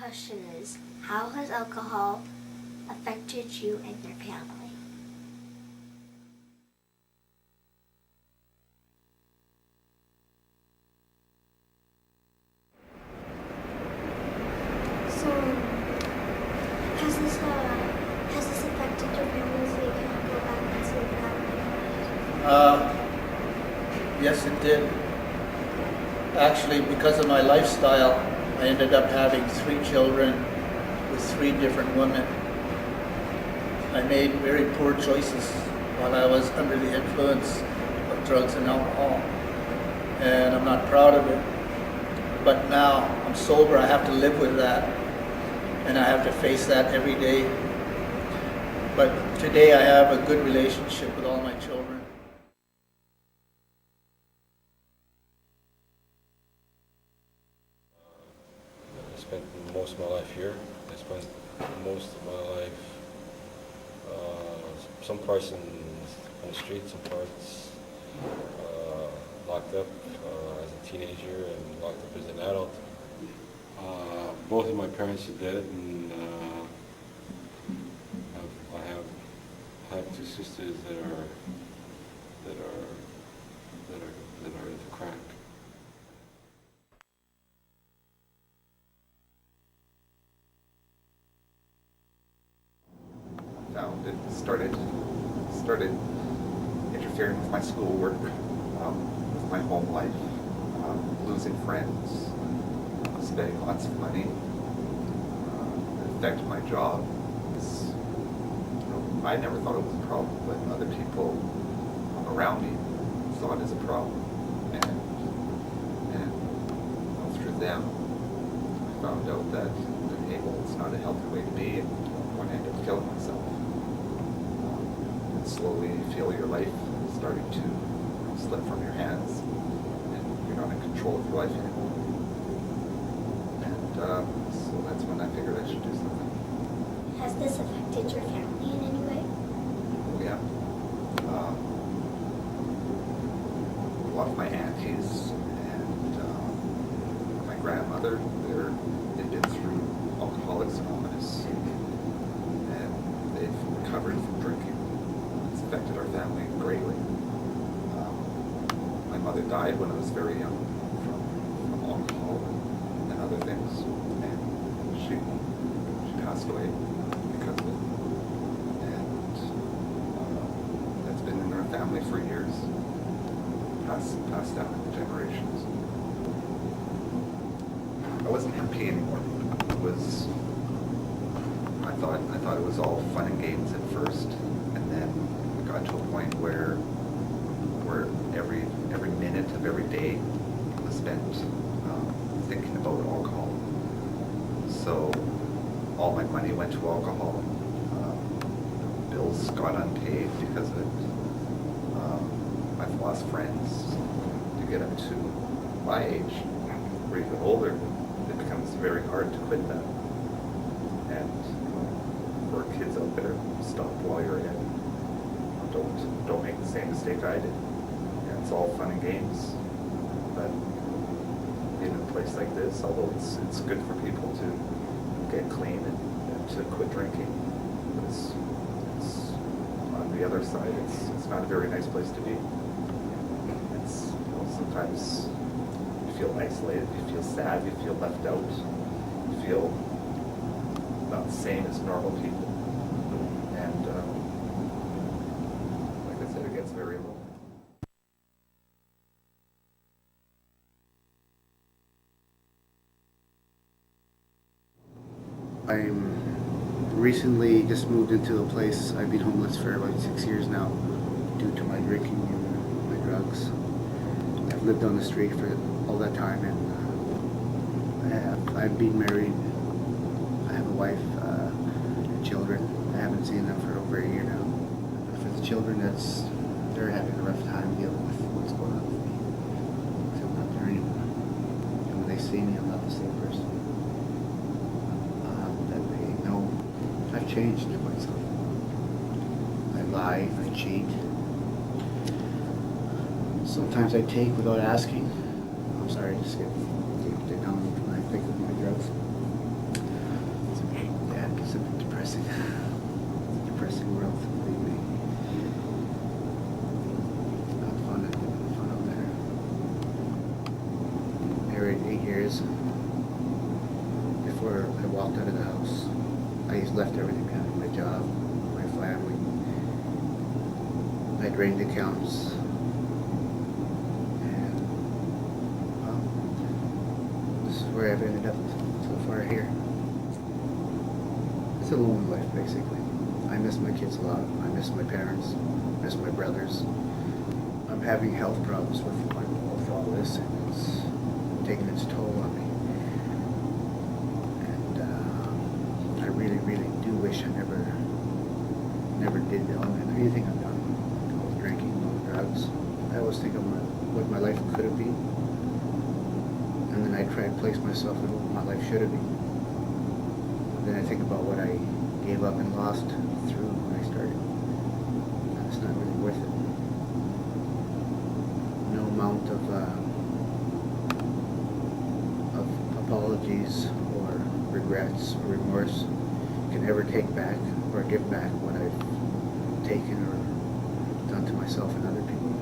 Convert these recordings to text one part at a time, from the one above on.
question is, how has alcohol affected you and your family? So, has this affected your family so you can't go back and see your family? Yes, it did. Actually, because of my lifestyle, I ended up having 3 children with 3 different women. I made very poor choices while I was under the influence of drugs and alcohol, and I'm not proud of it. But now I'm sober, I have to live with that, and I have to face that every day. But today I have a good relationship with all my children. I spent most of my life here. I spent most of my life, some parts on the street, some parts locked up as a teenager and locked up as an adult. Both of my parents are dead, and I have 2 sisters that are into crack. Found it started interfering with my schoolwork, with my home life, losing friends, spending lots of money. It affected my job. I never thought it was a problem, but other people around me saw it as a problem, and through them, I found out that hey, well, it's not a healthy way to be, and I'm going to end up killing myself. And slowly you feel your life starting to slip from your hands, and you're not in control of your life anymore. And so that's when I figured I should do something. Has this affected your family in any way? Oh, yeah. A lot of my aunties and my grandmother, they've been through Alcoholics Anonymous, and they've recovered from drinking. It's affected our family greatly. My mother died when I was very young from alcohol and other things, and she passed away because of it. And that's been in our family for years, passed down in the generations. I wasn't happy anymore. I thought it was all fun and games at first, and then it got to a point where every minute of every day was spent thinking about alcohol. So all my money went to alcohol. Bills got unpaid because of it. I've lost friends. To get up to my age, or even older, it becomes very hard to quit that. And for kids out there, stop while you're ahead. Don't make the same mistake I did. Yeah, it's all fun and games, but in a place like this, although it's good for people to get clean and to quit drinking, it's on the other side. It's not a very nice place to be. It's sometimes you feel isolated, you feel sad, you feel left out, you feel not the same as normal people, and like I said, it gets very lonely. I'm recently just moved into a place. I've been homeless for about 6 years now due to my drinking and my drugs. I've lived on the street for all that time, and I've been married. I have a wife, and children. I haven't seen them for over a year now. For the children, they're having a rough time dealing with what's going on with me. So I'm not there anymore. And when they see me, I'm not the same person. That they know I've changed myself. I lie, I cheat. Sometimes I take without asking. I'm sorry, just get down when I think of my drugs. before I walked out of the house, I just left everything behind, my job, my family. I drained accounts. And, well, this is where I've ended up so far here. It's a lonely life, basically. I miss my kids a lot. I miss my parents. I miss my brothers. I'm having health problems with all this, and it's taking its toll on me. And I really, really do wish I never did anything I've done with drinking, with drugs. I always think of what my life could have been, and then I try and place myself in what my life should have been. Then I think about what I gave up and lost through when I started. And it's not really worth it. No amount of apologies or regrets or remorse can ever take back or give back what I've taken or done to myself and other people.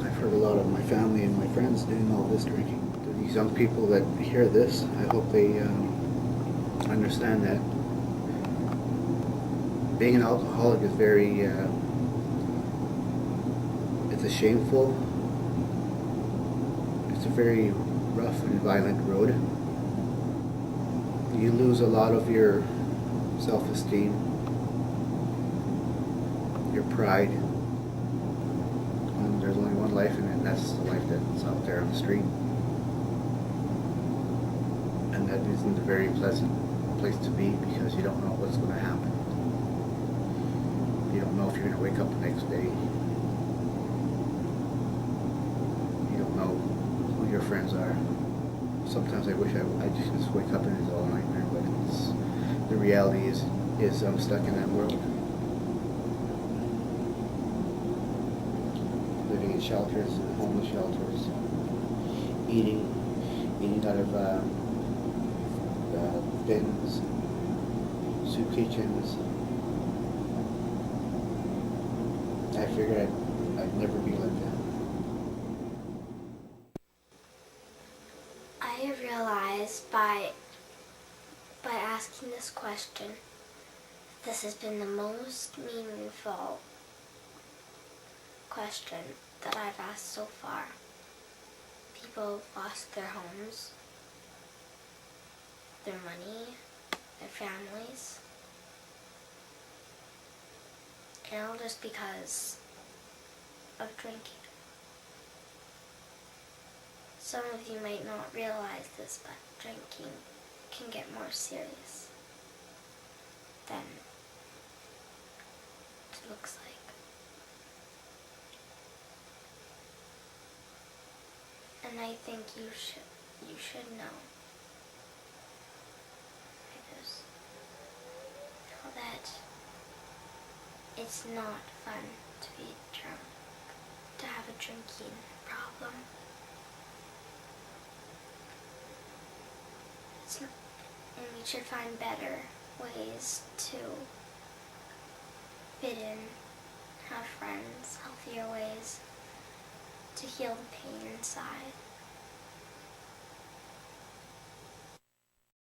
I've heard a lot of my family and my friends doing all this drinking. To these young people that hear this, I hope they understand that being an alcoholic is very, it's a shameful, it's a very rough and violent road. You lose a lot of your self-esteem, your pride. There's only one life in it, and that's the life that's out there on the street. And that isn't a very pleasant place to be, because you don't know what's going to happen. You don't know if you're going to wake up the next day. You don't know who your friends are. Sometimes I wish I just wake up and it's all a nightmare, but the reality is I'm stuck in that world. Living in shelters, homeless shelters, eating out of bins, soup kitchens. I figured I'd never be like that. I have realized by asking this question, this has been the most meaningful question that I've asked so far. People have lost their homes, their money, their families, and all just because of drinking. Some of you might not realize this, but drinking can get more serious than it looks like. And I think you should know. Because know that it's not fun to be drunk, to have a drinking problem. And we should find better ways to fit in, have friends, healthier ways to heal the pain inside.